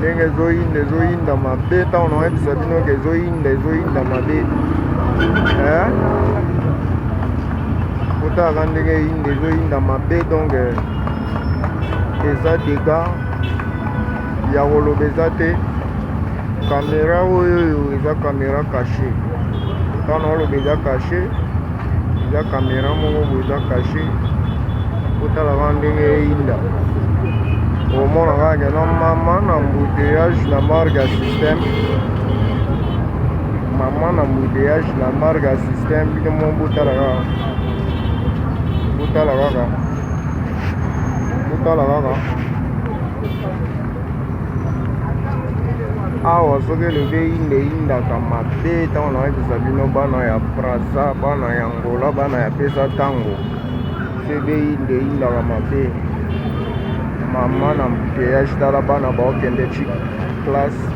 ndenge ezoyinda mabe ntango naoyebisa bino ke ezoyinda mabe kotalaka ndenge ezoyinda mabe. Donc eza dega ya koloba eza te. Kamera oyo eza kamera caché. Ntango naoloba eza caché, eza kamera moko boye eza caché. Kotalaka ndenge eyinda omona kaka na mama na embouteillage na marque ya système. Mama na embouteillage na marque ya système. Bino mo botala kaka awa soki elobi eyindaka mabe ntango naoyebisa bino bana ya Brazza, bana ya Angola, bana ya pesa ntango soki eyindaka mabe. Mama na embouteillage tala bana baokende chic classe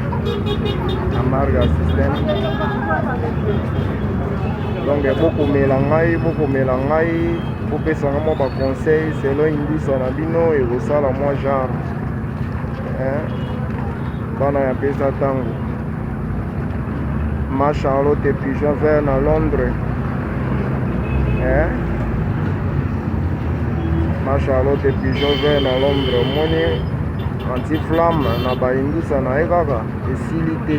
na marque ya système. Donc bokomela ngai bopesanga mwa baconseil selon indusa na bino ekosala mwa genre bana ya pesa ntango. Ma Charlotte pigeon vert na Londres. Ma Charlotte pigeon vert na Londres. Omoni anti-flamme na baindusa na ye kaka esili te.